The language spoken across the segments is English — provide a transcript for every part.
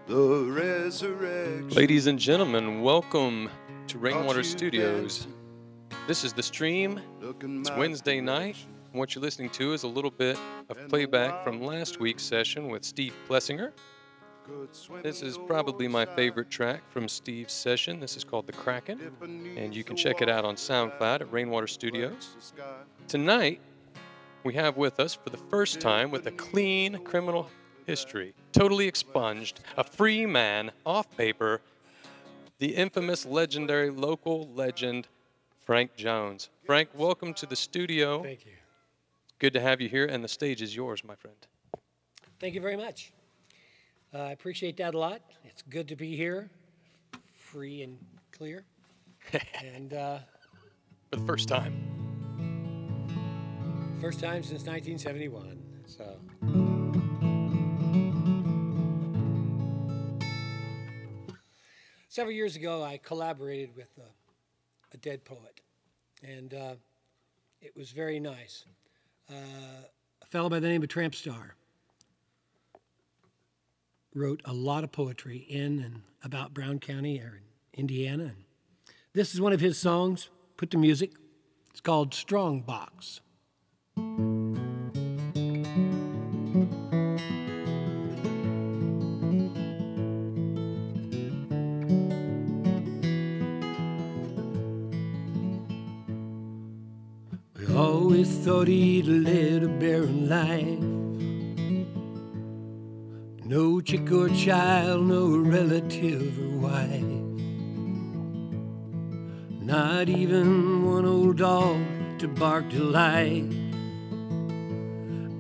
the resurrection. Ladies and gentlemen, welcome to Rainwater Studios. This is the stream. It's Wednesday night. And what you're listening to is a little bit of playback from last week's session with Steve Plessinger. This is probably my favorite track from Steve's session. This is called The Kraken, and you can check it out on SoundCloud at Rainwater Studios. Tonight, we have with us, for the first time, with a clean criminal history, totally expunged, a free man, off paper, the infamous, legendary, local legend, Frank Jones. Frank, welcome to the studio. Thank you. Good to have you here, and the stage is yours, my friend. Thank you very much. I appreciate that a lot. It's good to be here, free and clear. And for the first time. First time since 1971. So. Several years ago, I collaborated with a dead poet, and it was very nice. A fellow by the name of Tramp Star wrote a lot of poetry in and about Brown County or in Indiana. And this is one of his songs, put to music. It's called Strongbox. We always thought he'd led a barren life. No chick or child, no relative or wife. Not even one old dog to bark delight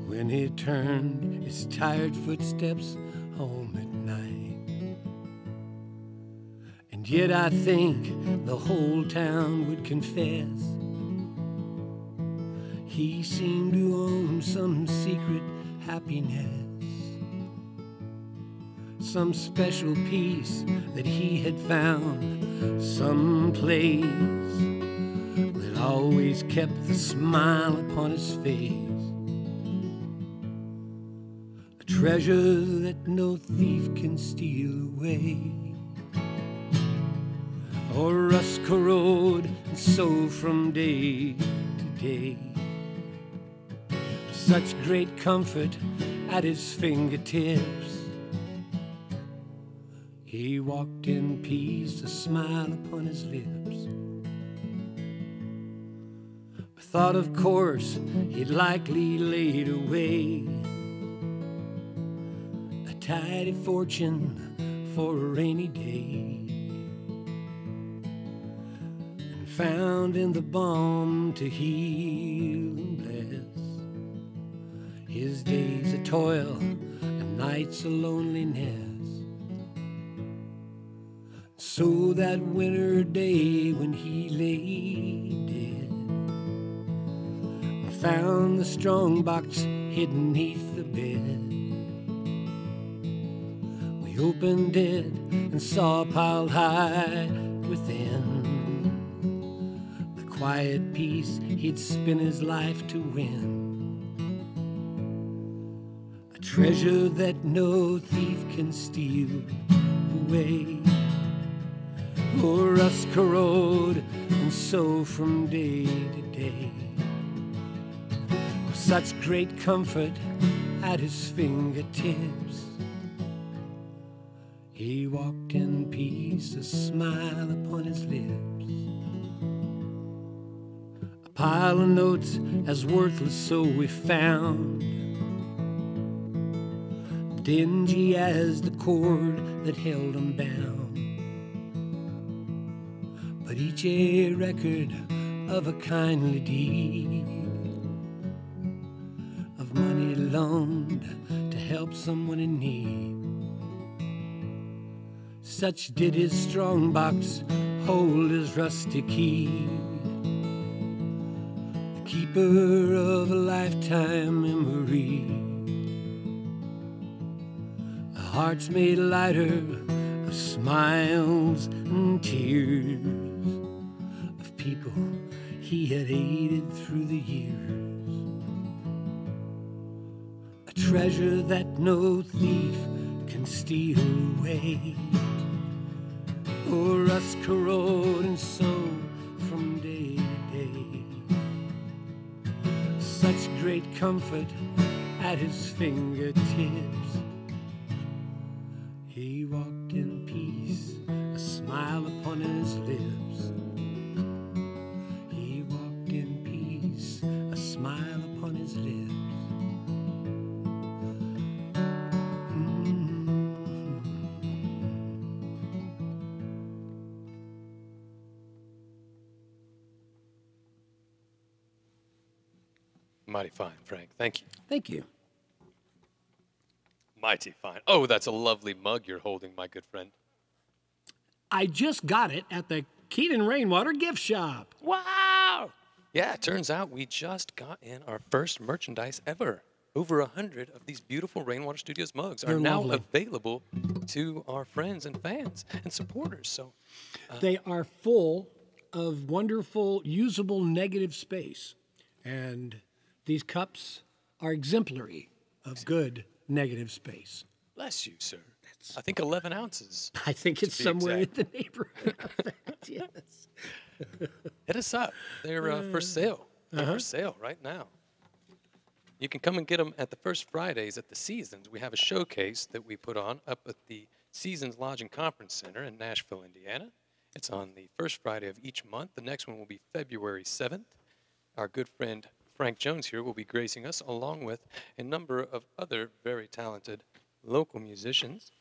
when he turned his tired footsteps home at night. And yet I think the whole town would confess he seemed to own some secret happiness, some special peace that he had found, some place that always kept the smile upon his face, a treasure that no thief can steal away, or rust corrode and so from day to day. Such great comfort at his fingertips, he walked in peace, a smile upon his lips. Thought, of course, he'd likely laid away a tidy fortune for a rainy day, and found in the balm to heal and bless his days of toil and nights of loneliness. So that winter day when he lay dead, found the strongbox hidden neath the bed. We opened it and saw piled high within the quiet peace he'd spent his life to win. A treasure that no thief can steal away, or rust corrode and so from day to day. Such great comfort at his fingertips, he walked in peace, a smile upon his lips. A pile of notes as worthless so we found, dingy as the cord that held them bound, but each a record of a kindly deed, of money loaned to help someone in need. Such did his strongbox hold his rusty key, the keeper of a lifetime memory. Hearts made lighter of smiles and tears, of people he had aided through the years. A treasure that no thief can steal away, or rust corrode and so from day to day. Such great comfort at his fingertips. He walked in peace, a smile upon his lips. He walked in peace, a smile upon his lips. Mighty fine, Frank. Thank you. Thank you. Mighty fine. Oh, that's a lovely mug you're holding, my good friend. I just got it at the Keaton Rainwater gift shop. Wow! Yeah, it turns out we just got in our first merchandise ever. Over 100 of these beautiful Rainwater Studios mugs are They're now lovely. available to our friends and fans and supporters. So They are full of wonderful, usable negative space. And these cups are exemplary of good negative space. bless you, sir. I think 11 ounces. I think it's be somewhere exact. in the neighborhood of that, yes. Hit us up. They're for sale. They're for sale right now. You can come and get them at the first Fridays at the Seasons. We have a showcase that we put on up at the Seasons Lodge and Conference Center in Nashville, Indiana. It's on the first Friday of each month. The next one will be February 7th. Our good friend Frank Jones here will be gracing us, along with a number of other very talented local musicians.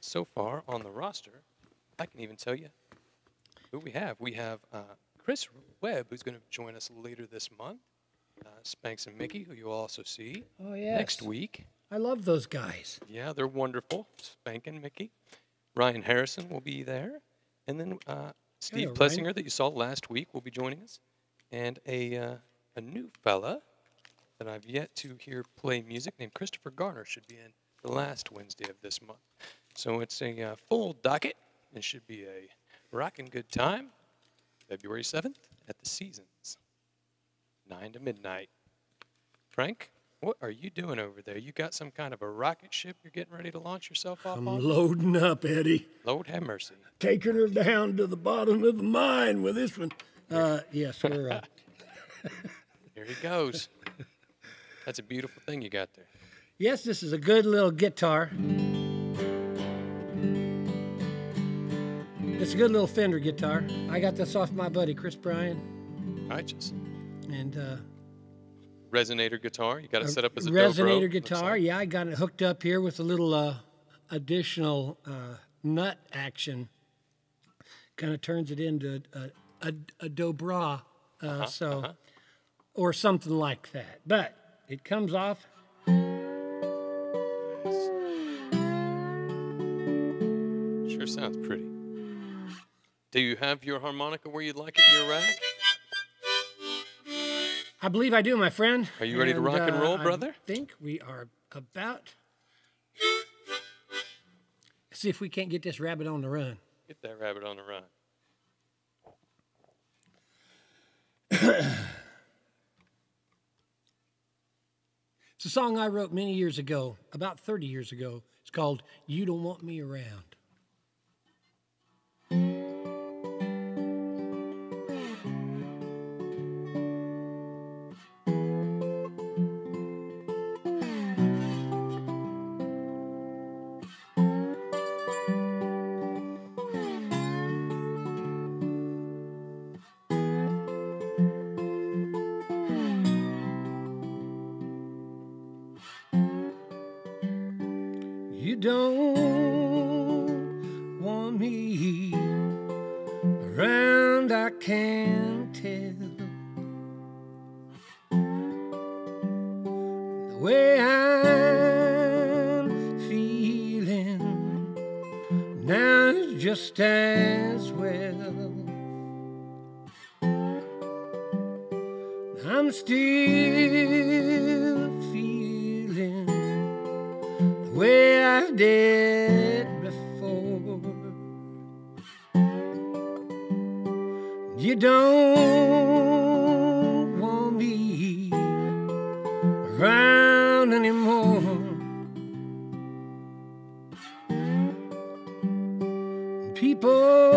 So far on the roster, I can even tell you who we have. We have Chris Webb, who's going to join us later this month. Spanks and Mickey, who you'll also see next week. I love those guys. Yeah, they're wonderful. Spank and Mickey. Ryan Harrison will be there. And then Steve Ryan. Plessinger, that you saw last week, will be joining us. And a new fella that I've yet to hear play music named Christopher Garner should be in the last Wednesday of this month. So it's a full docket. It should be a rockin' good time. February 7th at the Seasons, 9 to midnight. Frank, what are you doing over there? You got some kind of a rocket ship you're getting ready to launch yourself off I'm on? loading up, Eddie. Lord have mercy. Taking her down to the bottom of the mine with this one. Yes, we're... Here he goes. That's a beautiful thing you got there. Yes, this is a good little guitar. It's a good little Fender guitar. I got this off my buddy, Chris Bryan. Righteous. And Resonator guitar. You got it set up as a resonator dobro, guitar. looks Yeah, I got it hooked up here with a little additional nut action. Kind of turns it into a dobra, or something like that. But it comes off. Sure sounds pretty. Do you have your harmonica where you'd like it in your rack? I believe I do, my friend. Are you ready to rock and roll, brother? I think we are about. See if we can't get this rabbit on the run. Get that rabbit on the run. It's a song I wrote many years ago, about 30 years ago. It's called You Don't Want Me Around. You don't want me around, I can tell. The way I'm feeling now is just as well. I'm still feeling the way I did before. You don't want me around anymore. People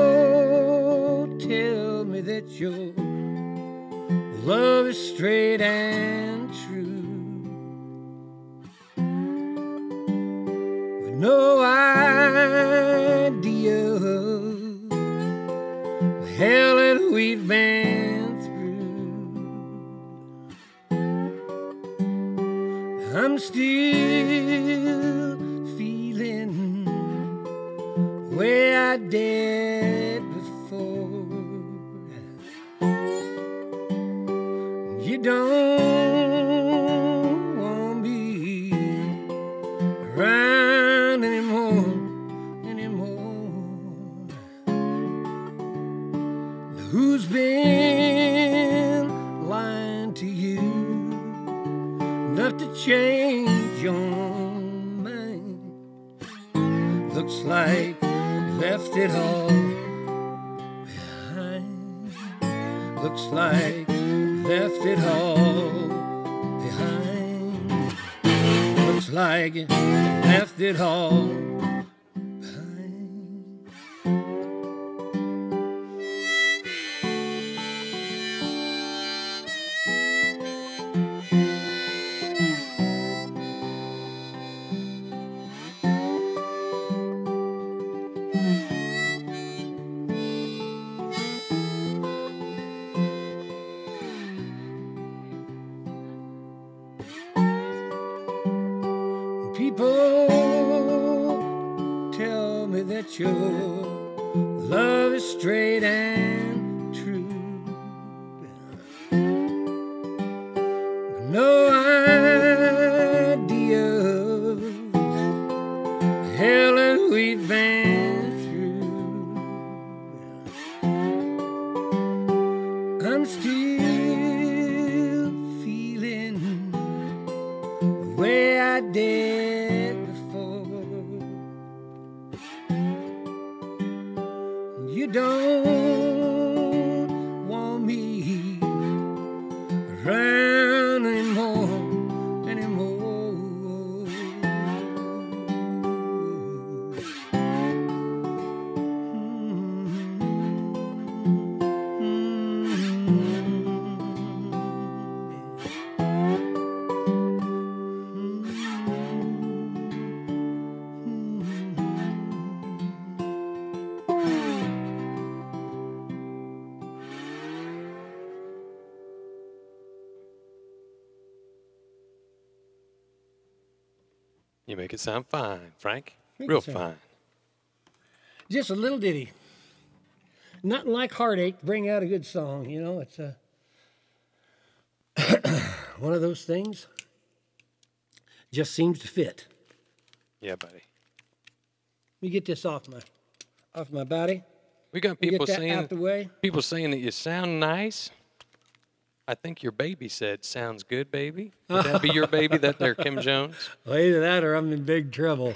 tell me that your love is straight and true, with no idea of the hell that we've been through. I'm still feeling the way I did before. You don't want me around anymore. Who's been lying to you enough to change your mind? Looks like you left it all behind. Looks like you left it all behind. Looks like you left it all behind. People tell me that your love is straight and true, with no idea of the hell that we've been through. I'm still feeling the way I did before. You don't want me around anymore. You make it sound fine, Frank. Make Real it sound- fine. Just a little ditty. Nothing like heartache to bring out a good song, you know. It's one of those things. Just seems to fit. Yeah, buddy. Let me get this off my body. We got Get people that saying out the way. that you sound nice. I think your baby said, "Sounds good, baby." Would that be your baby? That there, Kim Jones? Well, either that or I'm in big trouble.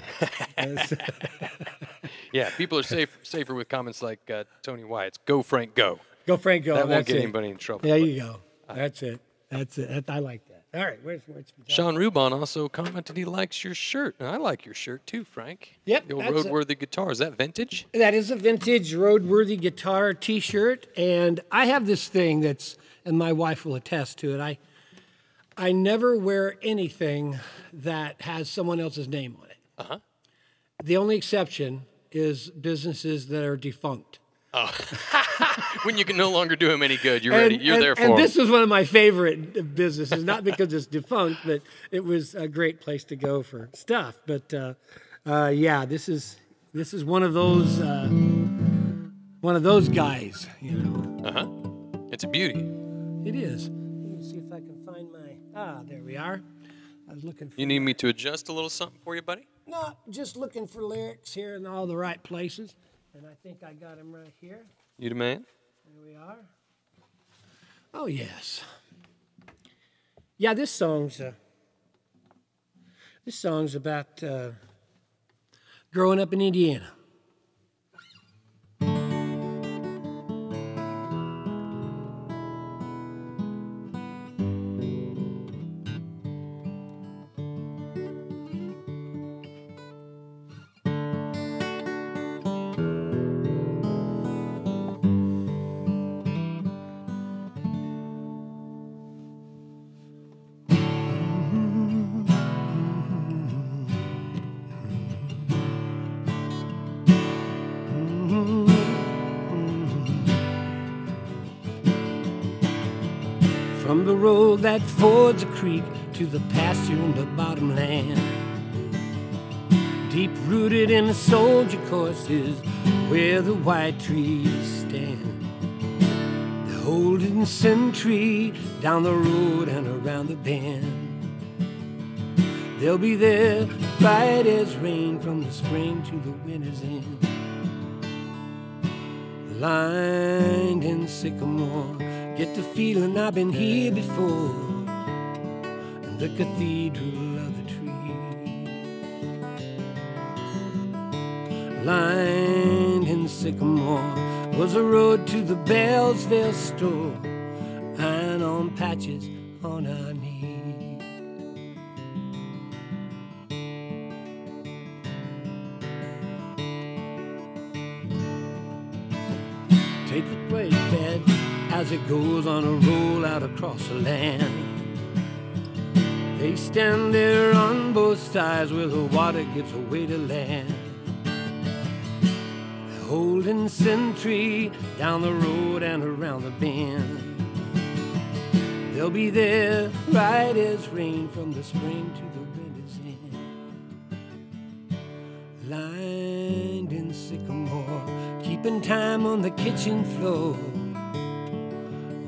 Yeah, people are safer with comments like Tony Wyatt's. Go, Frank, go. Go, Frank, go. That won't That's get it. anybody in trouble. There but- you go. That's it. I like that. All right. Where's Sean Rubon also commented he likes your shirt. And I like your shirt too, Frank. Yep, The old that's roadworthy guitar. Is that vintage? That is a vintage roadworthy guitar T-shirt, and I have this thing that's, and my wife will attest to it. I never wear anything that has someone else's name on it. Uh-huh. The only exception is businesses that are defunct. Oh. When you can no longer do him any good, you're ready. You're there for and him. this was one of my favorite businesses, not because it's defunct, but it was a great place to go for stuff. But yeah, this is one of those guys, you know. Uh-huh. It's a beauty. It is. Let me see if I can find there we are. I was looking for. You need me to adjust a little something for you, buddy? No, just looking for lyrics here in all the right places, and I think I got them right here. You the man? There we are. Oh, yes. Yeah, this song's about growing up in Indiana. the road that fords a creek to the pasture in the bottomland. Deep rooted in the soldier courses where the white trees stand. They're holding sentry down the road and around the bend. They'll be there bright as rain from the spring to the winter's end. Lined in sycamore, get the feeling I've been here before. In the cathedral of the trees. Lined in sycamore was a road to the Bellsville store, and on patches on our knees. Take the plate bed as it goes on a roll out across the land. They stand there on both sides where the water gives away to land. They're holding sentry down the road and around the bend. They'll be there right as rain from the spring to the winter's end. Lined in sycamore, keeping time on the kitchen floor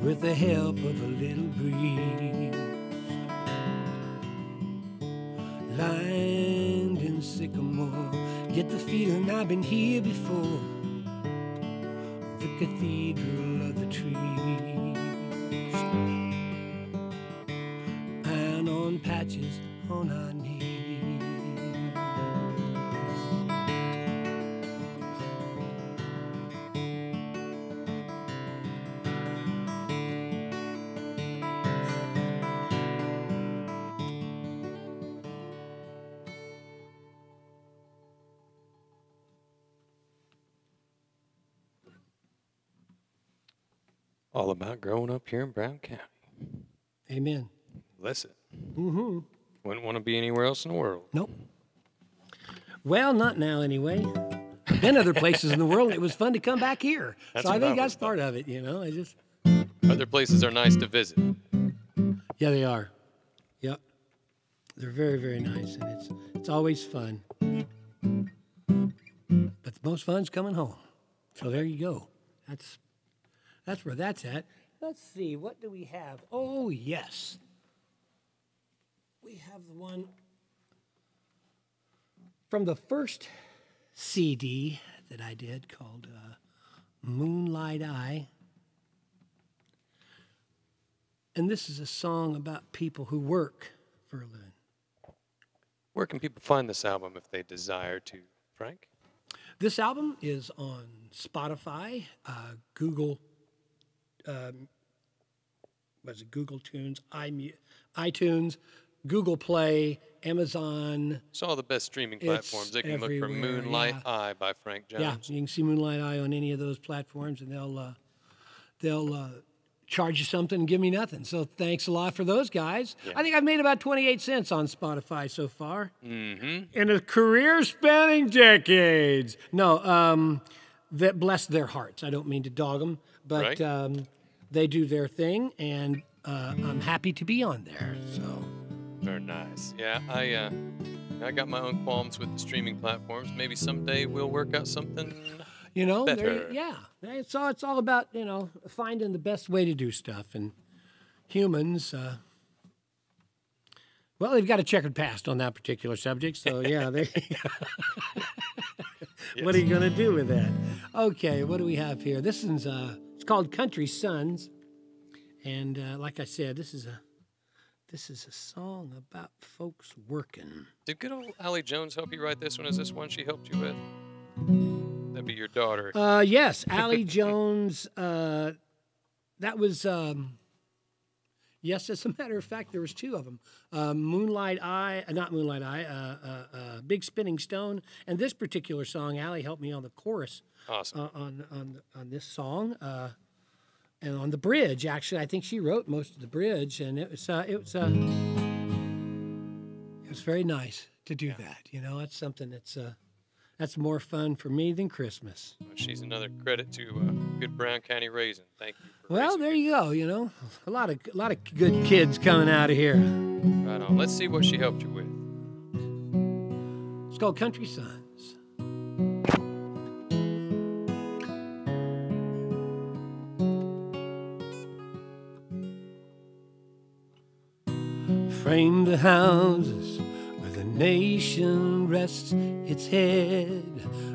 with the help of a little breeze. Lined in sycamore, get the feeling I've been here before. The cathedral of the trees, and on patches on our knees. All about growing up here in Brown County. Amen. Listen. Mm-hmm. Wouldn't want to be anywhere else in the world. Nope. Well, not now anyway. I've been other places in the world, and it was fun to come back here. That's so I what think I that's was part of it, you know. I just. Other places are nice to visit. Yeah, they are. Yep. They're very, very nice, and it's always fun. But the most fun's coming home. So there you go. That's where that's at. Let's see, what do we have? Oh, yes. We have the one from the first CD that I did called Moonlight Eye. And this is a song about people who work for a living. Where can people find this album if they desire to, Frank? This album is on Spotify, Google, Google Tunes, iTunes, Google Play, Amazon. So all the best streaming platforms. They can look for Moonlight Eye by Frank Jones. Yeah, you can see Moonlight Eye on any of those platforms, and they'll charge you something and give me nothing. So thanks a lot for those guys. Yeah. I think I've made about 28 cents on Spotify so far. Mm-hmm. In a career spanning decades. No, that bless their hearts. I don't mean to dog them, but right. They do their thing, and I'm happy to be on there. So very nice. Yeah, I got my own qualms with the streaming platforms. Maybe someday we'll work out something. You know, better. Yeah. It's all about, you know, finding the best way to do stuff. And humans, well, they've got a checkered past on that particular subject. So, yeah, yes. What are you going to do with that? Okay, what do we have here? This is it's called Country Sons. And like I said, this is a song about folks working. Did good old Allie Jones help you write this one? Is this one she helped you with? That'd be your daughter. Yes, Allie Jones. That was, yes, as a matter of fact, there was two of them. Moonlight Eye, not Moonlight Eye, Big Spinning Stone. And this particular song, Allie helped me on the chorus. Awesome. On this song. And on the bridge, actually, I think she wrote most of the bridge. And it was very nice to do that. You know, it's something that's That's more fun for me than Christmas. Well, she's another credit to good Brown County raising. Thank you. For Well, raising there her. you go. You know, a lot of good kids coming out of here. Right on. Let's see what she helped you with. It's called Country Sons. Frame the houses where the nation rests its head.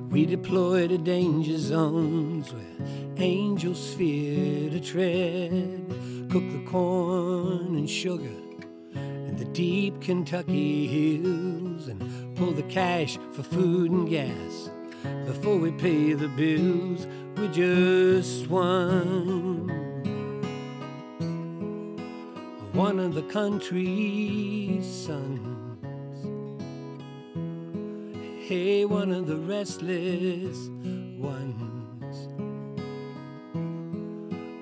We deploy to danger zones where angels fear to tread. Cook the corn and sugar in the deep Kentucky hills and pull the cash for food and gas. Before we pay the bills, we just one of the country's sons. Hey, one of the restless ones.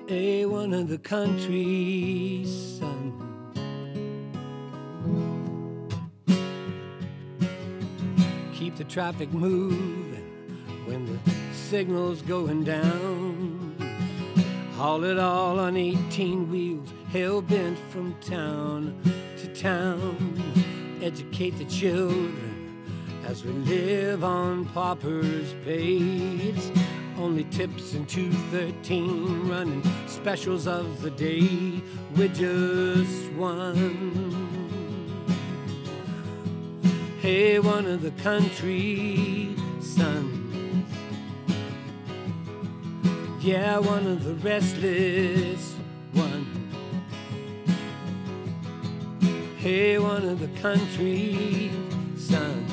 Hey, one of the country's sons. Keep the traffic moving when the signal's going down. Haul it all on 18 wheels, hell-bent from town to town. Educate the children as we live on paupers' pay. It's only tips and 213 running specials of the day. We're just one. Hey, one of the country sons. Yeah, one of the restless ones. Hey, one of the country sons.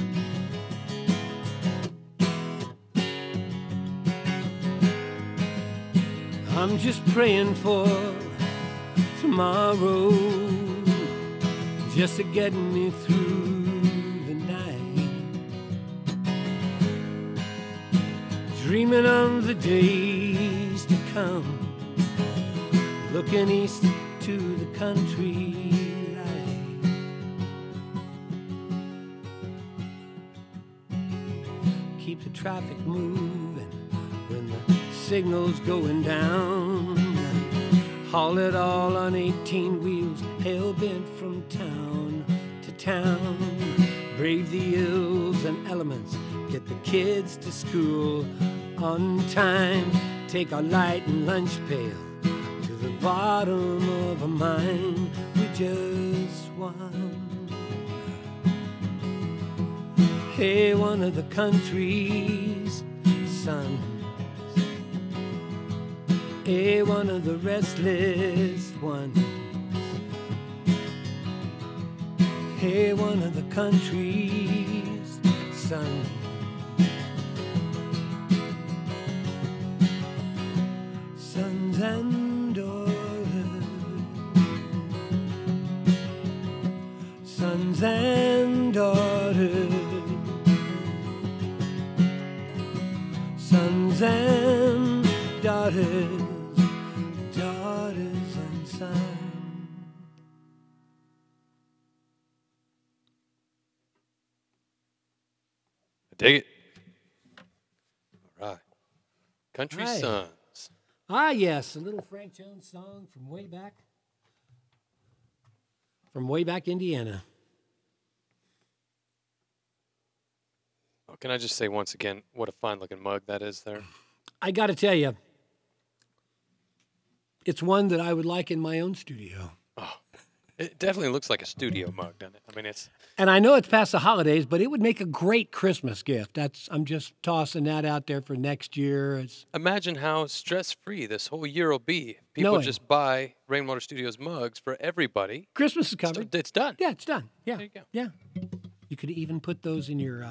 I'm just praying for tomorrow, just to get me through the night. Dreaming of the days to come, looking east to the country light. Keep the traffic moving when the signal's going down. Haul it all on 18 wheels, hell-bent from town to town. Brave the ills and elements, get the kids to school on time. Take our light and lunch pail to the bottom of a mine. We just one. Hey, one of the country's sons. Hey, one of the restless ones. Hey, one of the country's sons. Sons and daughters. Sons and daughters. Sons and daughters. Daughters and sons. I dig it. All right. Country Right. Sons. Ah, yes, a little Frank Jones song from way back Indiana. Oh, can I just say once again, what a fine-looking mug that is there. I got to tell you, it's one that I would like in my own studio. Oh, it definitely looks like a studio mug, doesn't it? I mean, it's... And I know it's past the holidays, but it would make a great Christmas gift. I'm just tossing that out there for next year. Imagine how stress-free this whole year will be. People Knowing. just buy Rainwater Studios mugs for everybody. Christmas is covered. It's done. Yeah, it's done. Yeah, There you go. yeah. You could even put those in your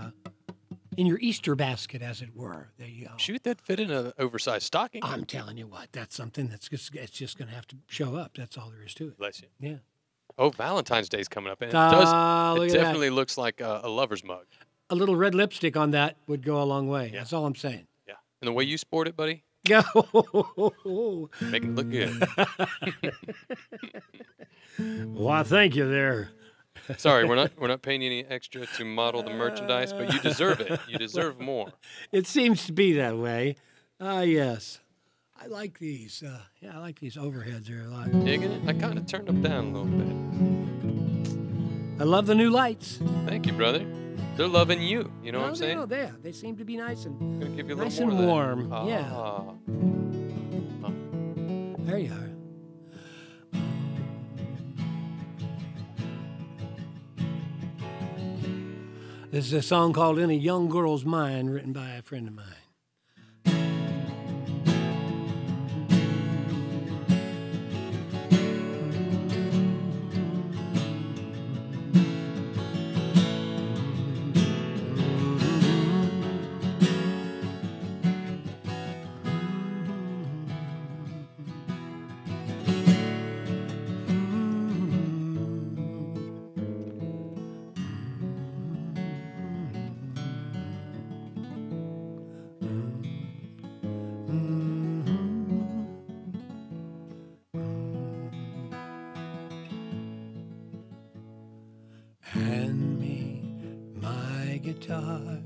Easter basket, as it were. There you go. Shoot, that fit in an oversized stocking. I'm telling you what, that's something it's just going to have to show up. That's all there is to it. Bless you. Yeah. Oh, Valentine's Day's coming up. And Ah, it look at that. definitely looks like a lover's mug. A little red lipstick on that would go a long way. Yeah. That's all I'm saying. Yeah. And the way you sport it, buddy, Go. make it look good. Why, thank you there. Sorry, we're not paying you any extra to model the merchandise, but you deserve it. You deserve more. It seems to be that way. Yes. I like these. Yeah, I like these overheads here a lot. Digging it? I kind of turned them down a little bit. I love the new lights. Thank you, brother. They're loving you. You know what I'm saying? No, they seem to be nice and I'm gonna give you a nice little and more warm. of that. Yeah. Ah. There you are. This is a song called "In a Young Girl's Mind," written by a friend of mine. Hand me my guitar.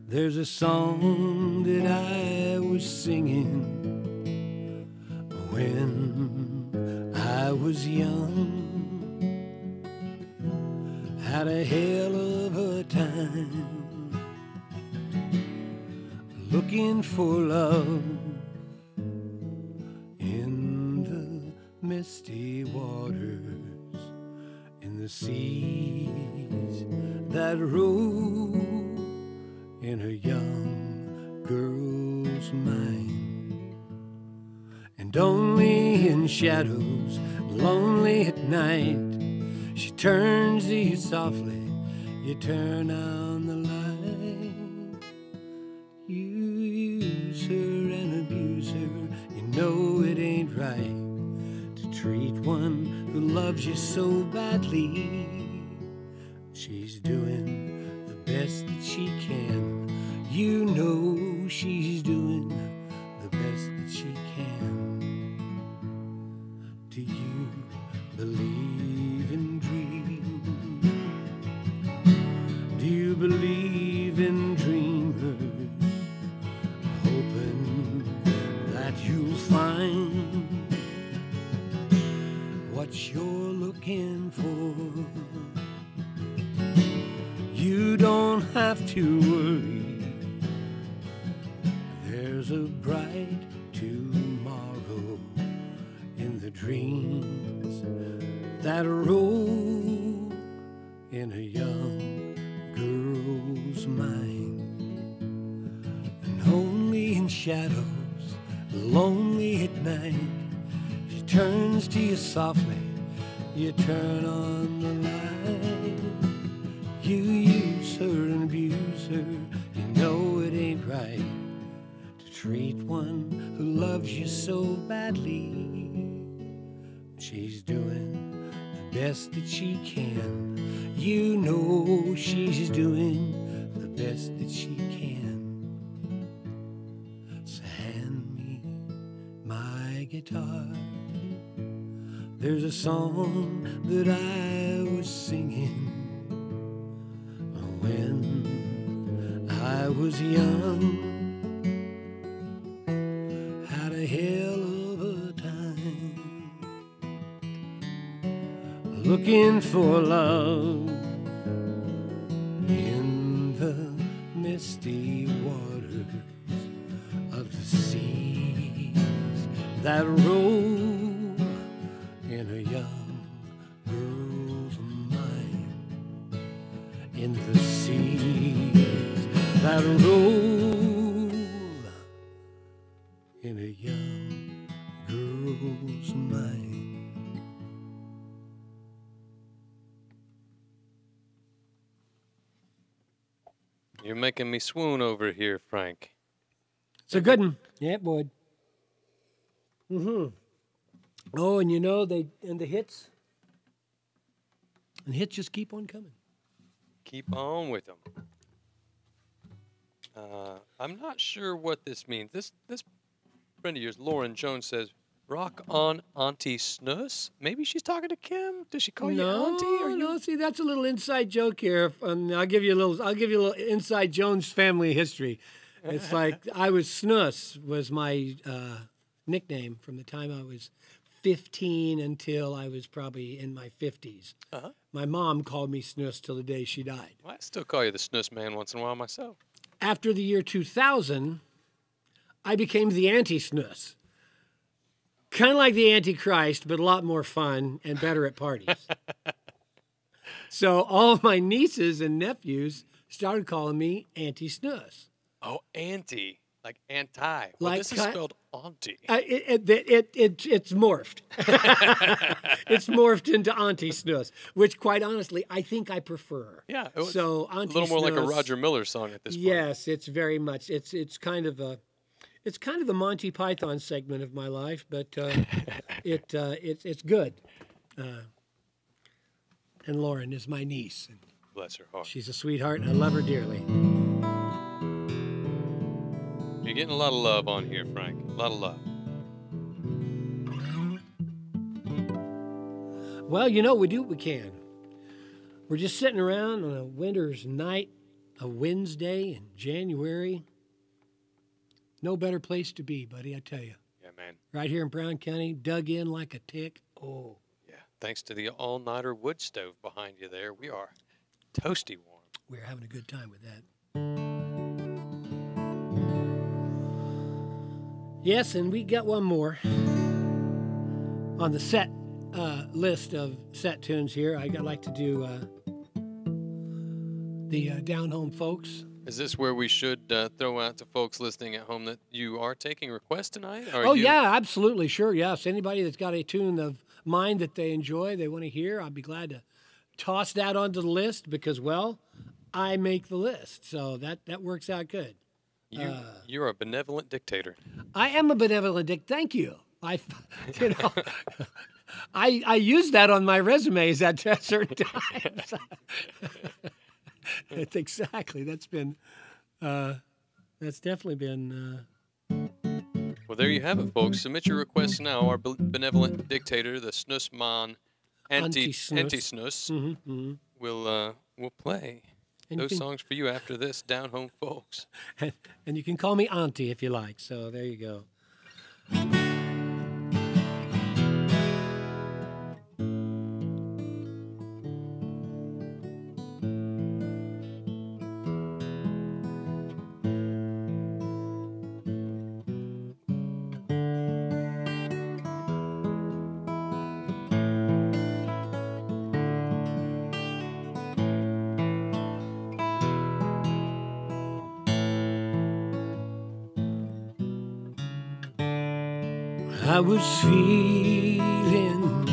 There's a song that I was singing when I was young. Had a hell of a time looking for love in the misty waters, in the seas that roll in a young girl's mind. And only in shadows, lonely at night, she turns to you softly, you turn on the light. You use her and abuse her, you know it ain't right to treat one who loves you so badly. She's doing the best that she can. You know she's doing the best that she can. Do you believe in dreams? Do you believe in dreamers, hoping that you'll find what you're looking for? You don't have to worry, there's a bright tomorrow in the dreams that roll in a young girl's mind. And only in shadows, lonely at night, she turns to you softly, you turn on the light. You use her and abuse her, you know it ain't right to treat one who loves you so badly. She's doing the best that she can. You know she's doing the best that she can. So hand me my guitar. There's a song that I was singing when I was young. Had a hell of a time looking for love in the misty waters of the seas that roll in a young girl's mind. In the seas that roll in a young girl's mind. You're making me swoon over here, Frank. It's a good one. Yeah, boy. Oh, and you know, the hits just keep on coming. Keep on with them. I'm not sure what this means. This friend of yours, Lauren Jones, says, Rock on, Auntie Snus. Maybe she's talking to Kim. Does she call you No, Auntie? Or no. See, that's a little inside joke here. I'll give you a little inside Jones family history. It's like I was Snus was my nickname from the time I was 15 until I was probably in my 50s. Uh-huh. My mom called me Snus till the day she died. Well, I still call you the Snus man once in a while myself. After the year 2000, I became the anti-Snus. Kind of like the Antichrist, but a lot more fun and better at parties. So all of my nieces and nephews started calling me Anti-Snus. Oh, Auntie. Like anti. Well, Like this is spelled Auntie. It's morphed. It's morphed into Auntie Snus, which, quite honestly, I think I prefer. Yeah. It was So a Auntie little more like a Snus- Roger Miller song at this point. Yes, it's very much. It's kind of a. It's kind of the Monty Python segment of my life, but it's good. And Lauren is my niece. And Bless her heart. she's a sweetheart, and I love her dearly. You're getting a lot of love on here, Frank. A lot of love. Well, you know, we do what we can. We're just sitting around on a winter's night, a Wednesday in January. No better place to be, buddy, I tell you. Yeah, man. Right here in Brown County, dug in like a tick. Oh. Yeah. Thanks to the all-nighter wood stove behind you there, we are toasty warm. We're having a good time with that. Yes, and we got one more on the set list of set tunes here. I'd like to do the Down Home Folks. Is this where we should throw out to folks listening at home that you are taking requests tonight? Yeah, absolutely. Sure, yes. Anybody that's got a tune of mine that they enjoy, they want to hear, I'd be glad to toss that onto the list because, well, I make the list. So that works out good. You're a benevolent dictator. I am a benevolent dick. Thank you. I use that on my resumes at certain times. It's exactly. That's definitely been. Well, there you have it, folks. Submit your requests now. Our benevolent dictator, the Snusman Anti-Snus, will play those songs for you after this, Down Home Folks. And you can call me Auntie if you like. So there you go. I was feeling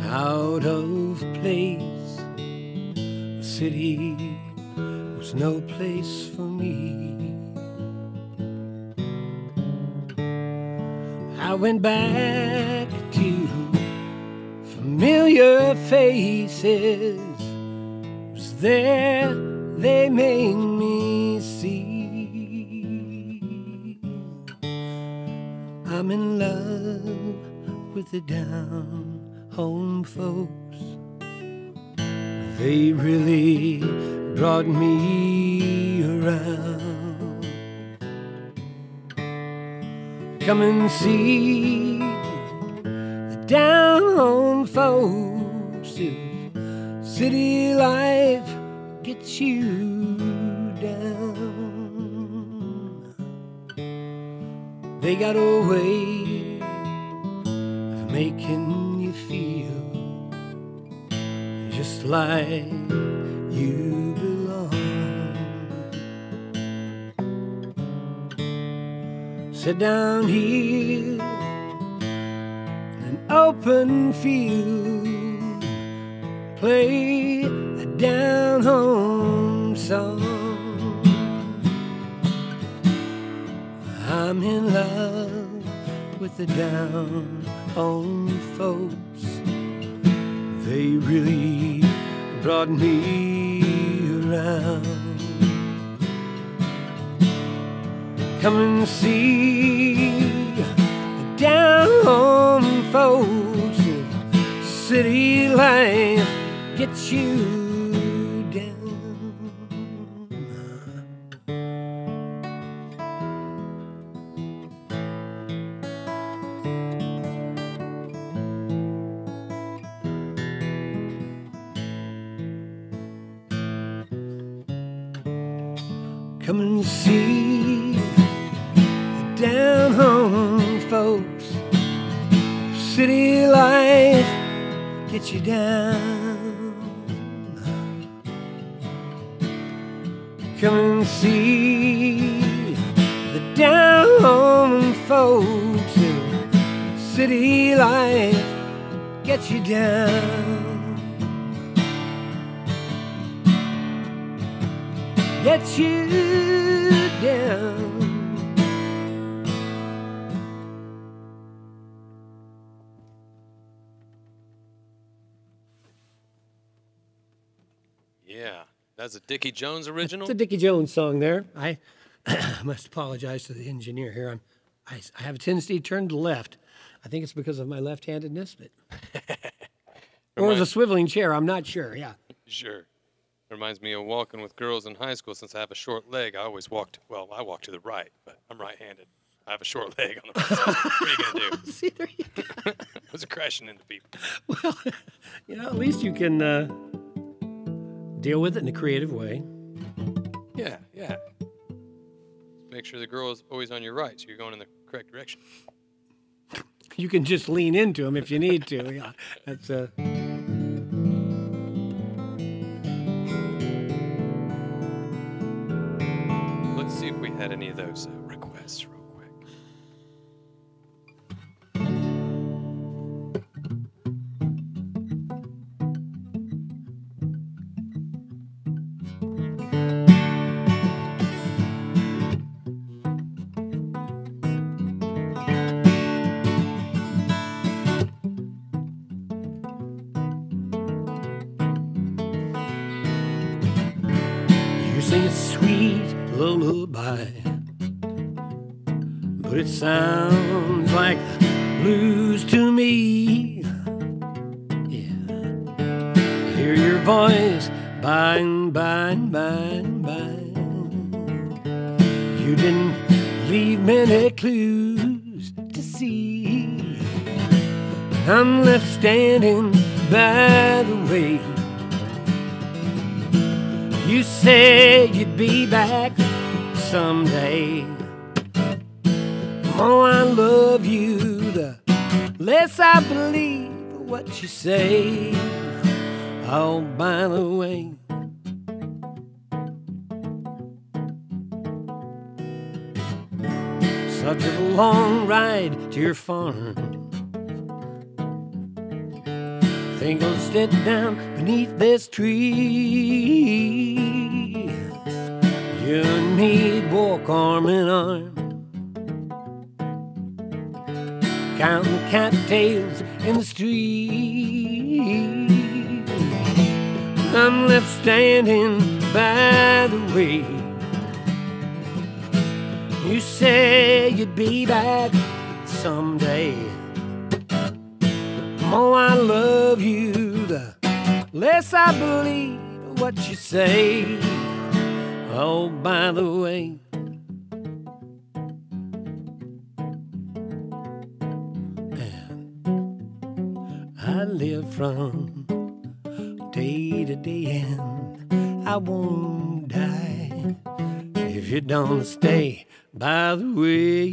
out of place. The city was no place for me. I went back to familiar faces. It was there they made me see. I'm in love with the down home folks. They really brought me around. Come and see the down home folks. If city life gets you down, they got a way of making you feel just like you belong. Sit down here in an open field, play a down home song. I'm in love with the down home folks. They really brought me around. Come and see the down home folks of city life get you down. Come and see the down-home folks. City life gets you down. Come and see the down-home folks. City life gets you down. Get you down. Yeah, that's a Dickie Jones original? It's a Dickie Jones song there. I must apologize to the engineer here. I have a tendency to turn to the left. I think it's because of my left-handedness, but or the swiveling chair. I'm not sure. Yeah. Sure. Reminds me of walking with girls in high school. Since I have a short leg, I always walked. Well, I walk to the right, but I'm right-handed. I have a short leg on the right side. What are you gonna do? See, there you go. I was crashing into people. Well, at least you can deal with it in a creative way. Yeah. Make sure the girl is always on your right, so you're going in the correct direction. You can just lean into them if you need to. Yeah, that's Let's see if we had any of those requests real quick. You sing a sweet lullaby, but it sounds like blues to me. Yeah, hear your voice by and by and by and by. You didn't leave many clues to see. I'm left standing by the way. You said you'd be back someday. The more I love you, the less I believe what you say. Oh, by the way, such a long ride to your farm. Think I'll sit down beneath this tree. You and me'd walk arm in arm, counting the cattails in the street. I'm left standing by the way. You say you'd be back someday. The more I love you, the less I believe what you say. Oh, by the way, I live from day to day and I won't die if you don't stay by the way.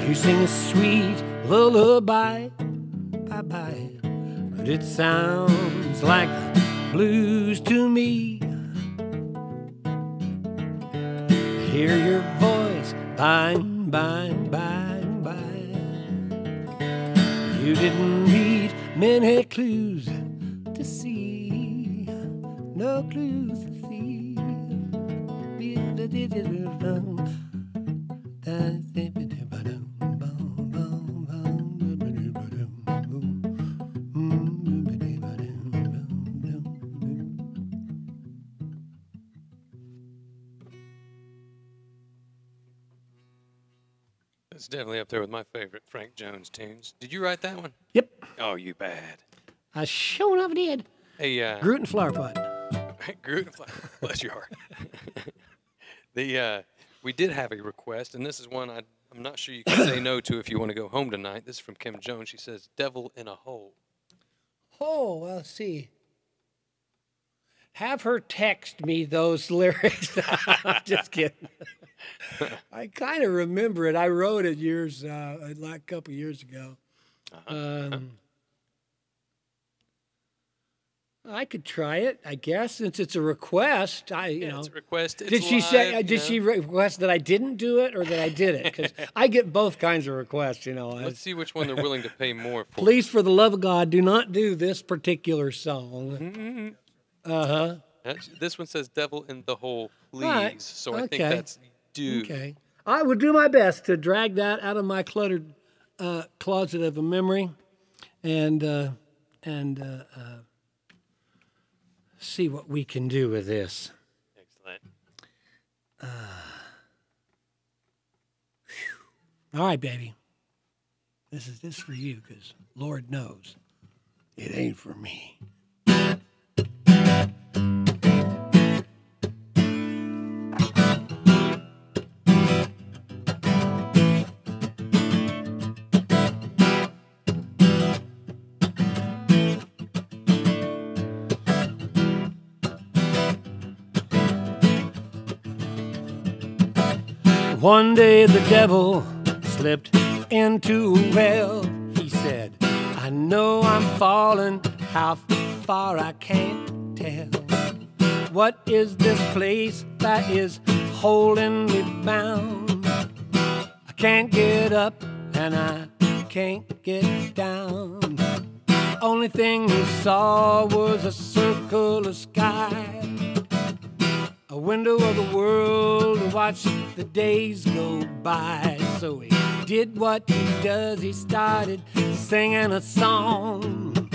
You sing a sweet lullaby, bye-bye, but it sounds like blues to me. Hear your voice by and by and by and by. You didn't need many clues to see, no clues to see. It's definitely up there with my favorite Frank Jones tunes. Did you write that one? Yep. Oh, you bad. I sure enough did. Hey, Groot and Flower Pot. Groot and Flower. Bless your heart. We did have a request, and this is one I'm not sure you can say no to if you want to go home tonight. This is from Kim Jones. She says, "Devil in a Hole." Oh, well, let's see. Have her text me those lyrics. Just kidding. I kind of remember it. I wrote it like a couple years ago. I could try it, I guess, since it's a request. It's a request. It's did she live, say? Did she request that I didn't do it or that I did it? Because I get both kinds of requests. Let's see which one they're willing to pay more for. Please, for the love of God, do not do this particular song. This one says "Devil in the Hole," please. Right. So I think that's due. Okay. I will do my best to drag that out of my cluttered closet of a memory, and see what we can do with this. Excellent. All right, baby. This is for you, because Lord knows it ain't for me. One day the devil slipped into a well. He said, "I know I'm falling, how far I can't tell. What is this place that is holding me bound? I can't get up and I can't get down." Only thing he saw was a circle of sky, a window of the world to watch the days go by. So he did what he does, he started singing a song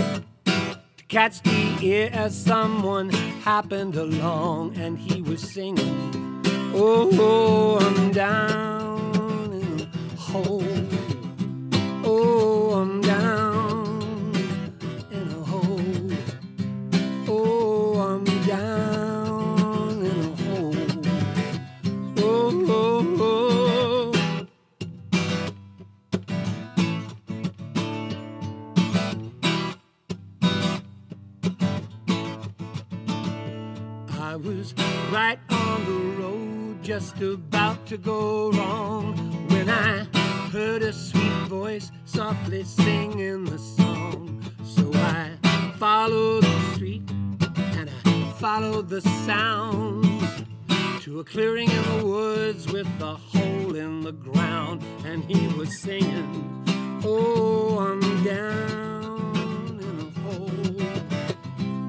to catch the ear as someone happened along. And he was singing, "Oh, I'm down in a hole. Oh, I'm down in a hole. Oh, I'm down in a hole. Oh, oh, oh." I was right on the road, just about to go wrong, when I heard a sweet voice softly singing the song. So I followed the street and I followed the sound to a clearing in the woods with a hole in the ground. And he was singing, "Oh, I'm down in a hole.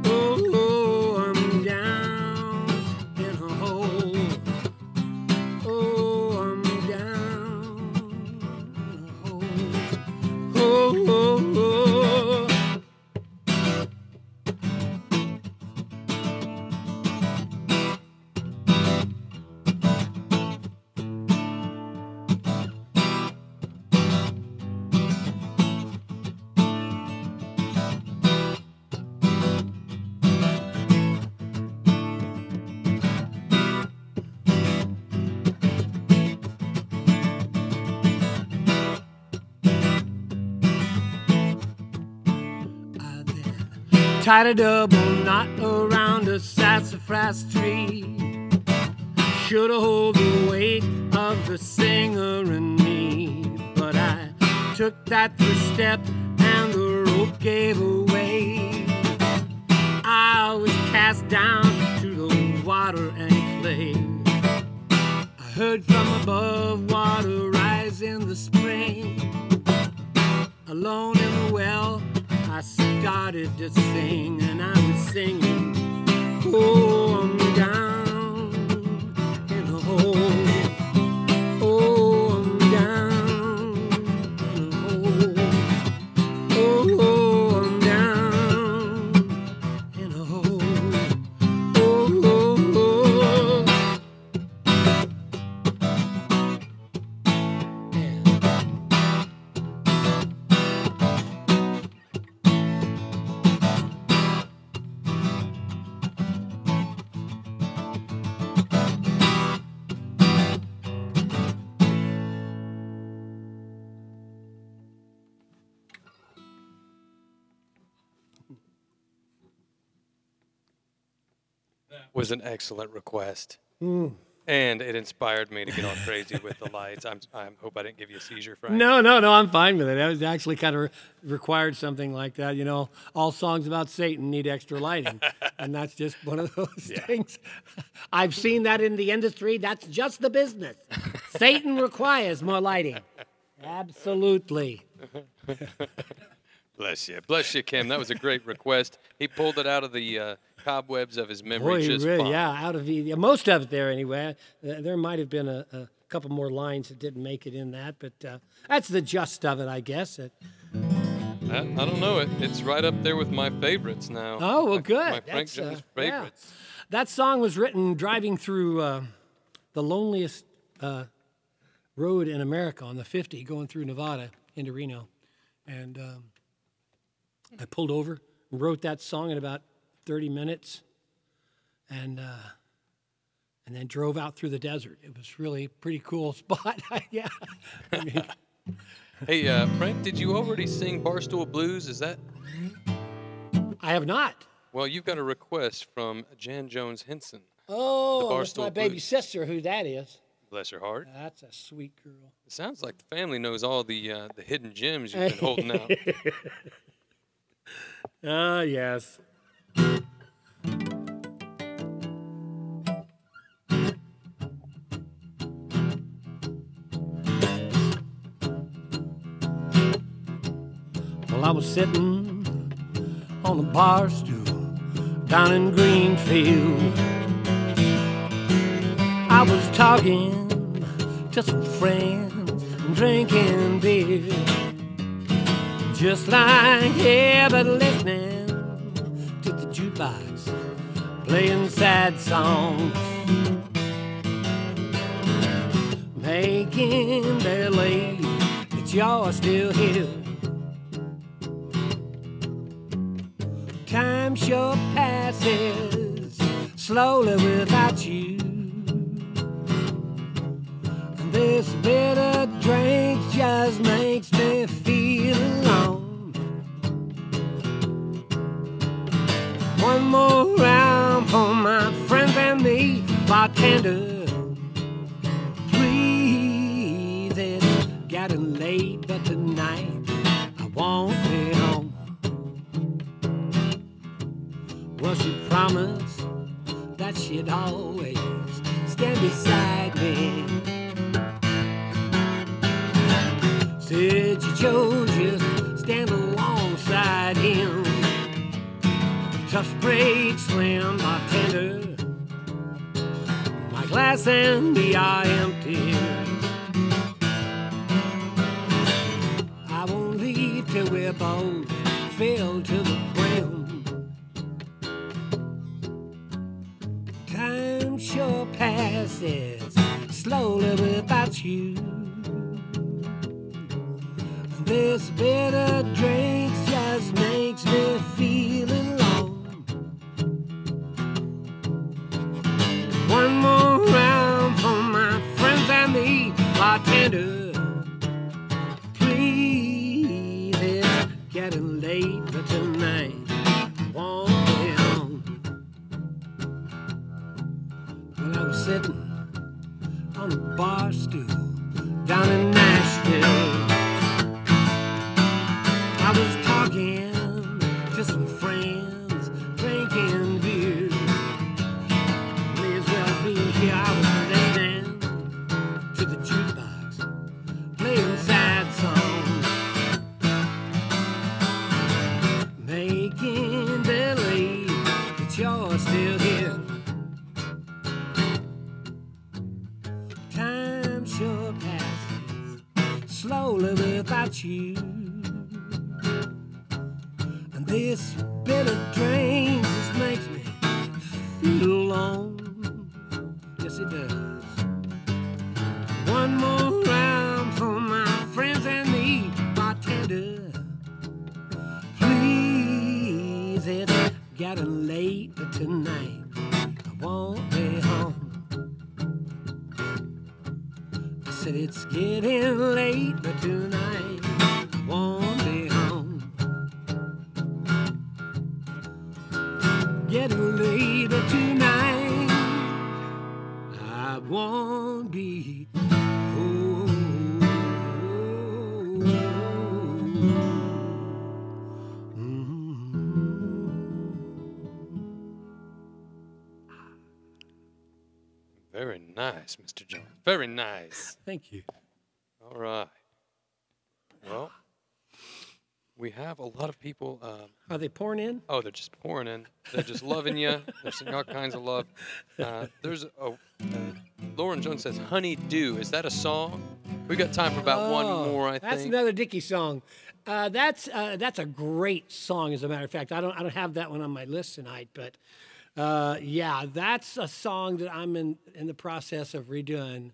Oh, I'm down in a hole. Oh, I'm down in a hole. Oh, oh, oh." Tied a double knot around a sassafras tree, should hold the weight of the singer and me. But I took that first step and the rope gave away. I was cast down to the water and clay. I heard from above water rise in the spring. Alone in the well, I started to sing, and I was singing, "Oh, I'm down in a hole. Oh, I'm down in a hole. Oh, I'm down in a hole. Oh, oh, oh." Yeah. was an excellent request. And it inspired me to get all crazy with the lights. I hope I didn't give you a seizure, Frank. No, I'm fine with it. I was actually kind of required something like that. You know, all songs about Satan need extra lighting, and that's just one of those things. I've seen that in the industry. That's just the business. Satan requires more lighting. Absolutely. Bless you, Kim. That was a great request. He pulled it out of the cobwebs of his memory. Just fine. Yeah, out of most of it there anyway. There might have been a couple more lines that didn't make it in that, but that's the gist of it, I guess. I don't know. It's right up there with my favorites now. Oh, well, good. My Frank Jones favorites. Yeah. That song was written driving through the loneliest road in America on the 50, going through Nevada into Reno. And I pulled over and wrote that song in about 30 minutes and then drove out through the desert. It was really a pretty cool spot. Yeah. I mean, hey, Frank, did you already sing Barstool Blues? Is that? I have not. Well, you've got a request from Jan Jones Henson. Oh, that's my baby Blues. sister, who that is. Bless her heart. That's a sweet girl. It sounds like the family knows all the hidden gems you've been holding out. Ah, yes. Well, I was sitting on the bar stool down in Greenfield. I was talking to some friends and drinking beer, just like ever listening to the jukebox playing sad songs, making believe that you're still here. Time sure passes slowly without you. This bitter drink just makes me feel alone. One more round for my friends and me, bartender. Please, it's getting late, but tonight I won't be home. Well, she promised that she'd always stand beside me. Said you chose just stand alongside him. Tough break, slim bartender. My glass and me are empty. I won't leave till we're both filled to the brim. Time sure passes slowly without you. This bitter drink just makes me feel alone. One more round for my friends and me, bartender. Please, it's getting late, but tonight I won't be home. Well, I was sitting on a bar stool down in Nashville. I was talking to some friends, drinking beer. May as well be here. I was listening to the jukebox, playing sad songs, making believe that you're still here. Time sure passes slowly without you. This bitter drink just makes me feel alone. Yes, it does. One more round for my friends and me, bartender. Please, it's getting late, but tonight I won't be home. I said it's getting late, but tonight I won't be home. Getting late, but tonight won't be. Very nice, Mr. Jones. Very nice. Thank you. All right. Well, we have a lot of people. Are they pouring in? Oh, they're just pouring in. They're just loving you. They're sending all kinds of love. Lauren Jones says, "Honey Dew." Is that a song? We got time for about one more, I think. That's another Dickie song. That's a great song, as a matter of fact. I don't have that one on my list tonight, but yeah, that's a song that I'm in the process of redoing.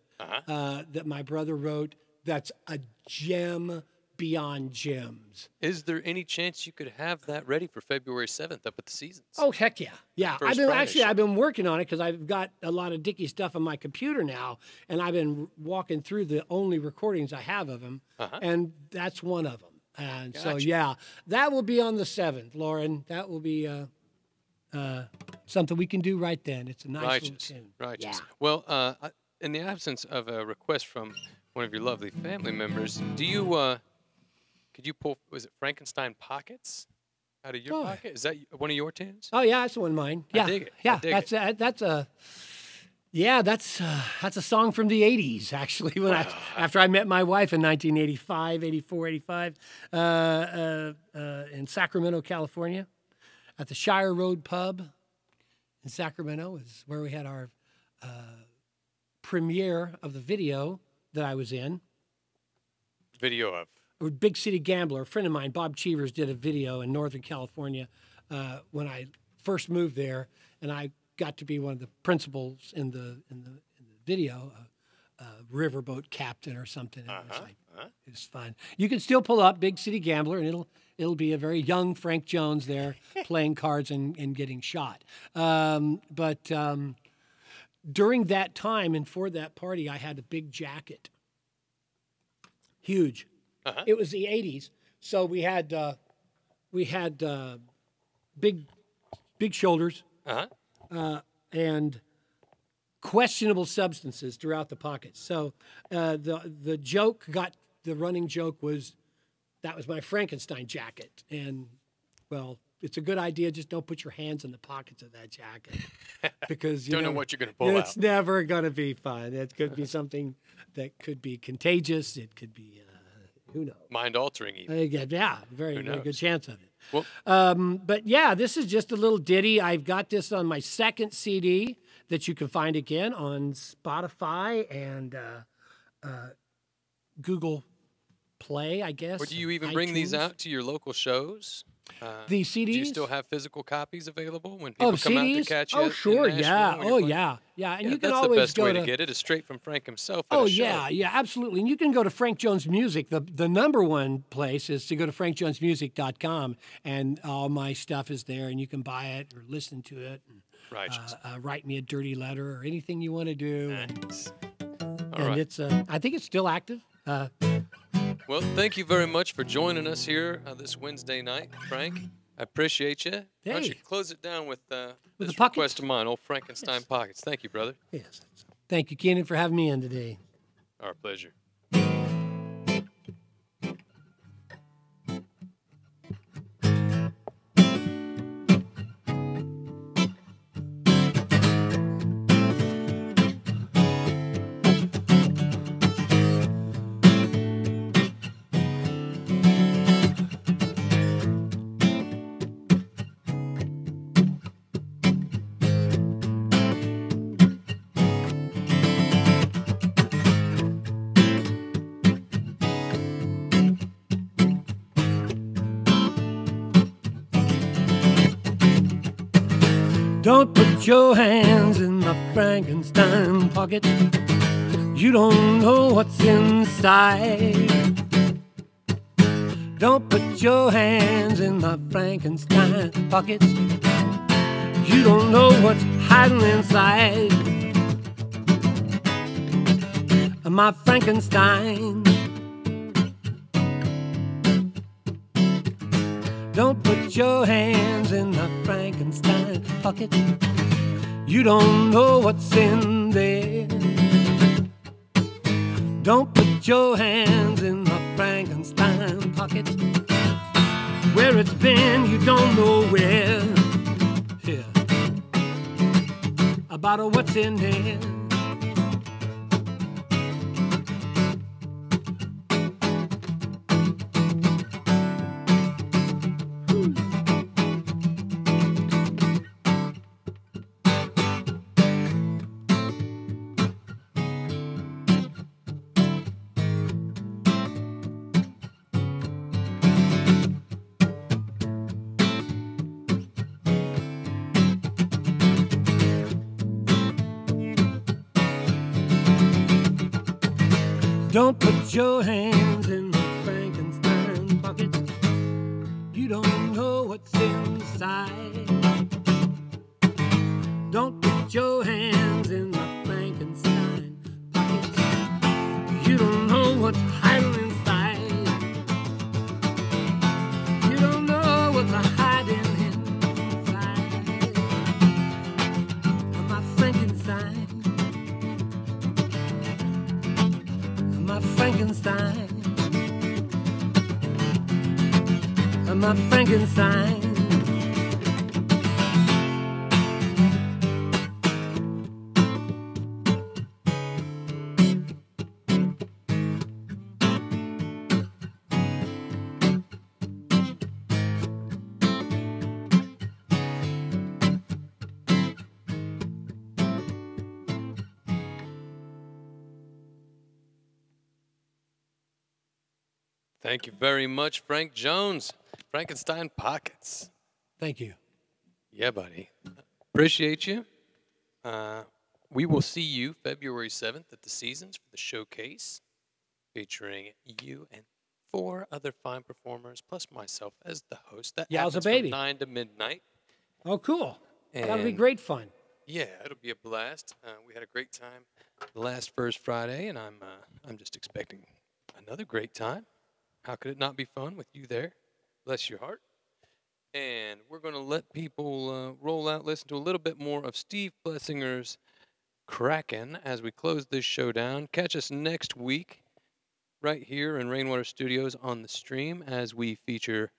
That my brother wrote. That's a gem beyond gems. Is there any chance you could have that ready for February 7th up at the Seasons? Oh, heck yeah. Yeah. First Friday show. I've been working on it because I've got a lot of Dickie stuff on my computer now, and I've been walking through the only recordings I have of him, and that's one of them. And so, yeah, that will be on the 7th, Lauren. That will be something we can do right then. It's a nice little tune. Righteous. Yeah. Well, in the absence of a request from one of your lovely family members, do you, could you pull, was it Frankenstein Pockets out of your pocket? Is that one of your tunes? Oh, yeah, that's one of mine. Yeah, I dig it. Yeah, I dig it. that's a song from the 80s, actually, when after I met my wife in 1985, 84, 85, in Sacramento, California, at the Shire Road Pub in Sacramento is where we had our premiere of the video that I was in. Video of? Big City Gambler. A friend of mine, Bob Cheevers, did a video in Northern California when I first moved there, and I got to be one of the principals in the video, a riverboat captain or something. It was fun. You can still pull up Big City Gambler, and it'll be a very young Frank Jones there playing cards and getting shot. But during that time and for that party, I had a big jacket, huge. It was the 80s, so we had big shoulders and questionable substances throughout the pockets. So the joke the running joke was that was my Frankenstein jacket, and well, it's a good idea. Just don't put your hands in the pockets of that jacket because you don't know what you're going to pull out. It's never going to be fun. It could be something that could be contagious. It could be. Who knows? Mind-altering even. Yeah, very good chance of it. Well, but yeah, this is just a little ditty. I've got this on my second CD that you can find again on Spotify and Google Play, I guess. Or do you even bring these out to your local shows? The CDs? Do you still have physical copies available when people come CDs? out to catch you? Oh, sure, yeah. Oh, yeah. And you can always that's the best go way to get it is straight from Frank himself. Oh, yeah, absolutely. And you can go to Frank Jones Music. The number one place is to go to frankjonesmusic.com, and all my stuff is there, and you can buy it or listen to it. And, write me a dirty letter or anything you want to do. Nice. And it's I think it's still active. Well, thank you very much for joining us here this Wednesday night, Frank. I appreciate you. Hey. Why don't you close it down with this the request of mine, old Frankenstein Pockets. Thank you, brother. Yes. Thank you, Keenan, for having me in today. Our pleasure. Don't put your hands in my Frankenstein pocket. You don't know what's inside. Don't put your hands in my Frankenstein pockets. You don't know what's hiding inside my Frankenstein. Don't put your hands in the Frankenstein pocket. You don't know what's in there. Don't put your hands in the Frankenstein pocket. Where it's been, you don't know where. Yeah. About what's in there. Don't put your hands in the Frankenstein pocket. You don't know what's inside. Don't put your hands in the Frankenstein pocket. You don't know what's hiding inside. You don't know what's hiding inside of my Frankenstein. My Frankenstein, my Frankenstein. Thank you very much, Frank Jones. Frankenstein Pockets. Thank you. Yeah, buddy. Appreciate you. We will see you February 7th at the Seasons for the showcase, featuring you and 4 other fine performers, plus myself as the host. That Yowza happens baby. from 9 to midnight. Oh, cool. That'll be And great fun. yeah, it'll be a blast. We had a great time last first Friday, and I'm just expecting another great time. How could it not be fun with you there? Bless your heart. And we're going to let people roll out, listen to a little bit more of Steve Plessinger's Kraken as we close this show down. Catch us next week right here in Rainwater Studios on the stream as we feature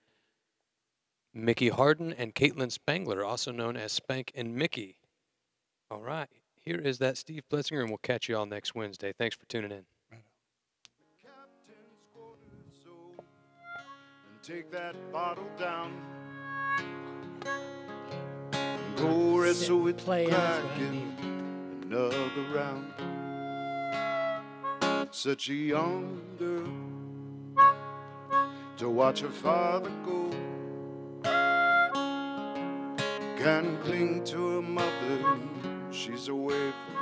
Mickey Harden and Caitlin Spangler, also known as Spank and Mickey. All right, here is that Steve Plessinger, and we'll catch you all next Wednesday. Thanks for tuning in. Take that bottle down. Go wrestle with Kraken another round. Such a young girl to watch her father go. Can cling to her mother, she's away from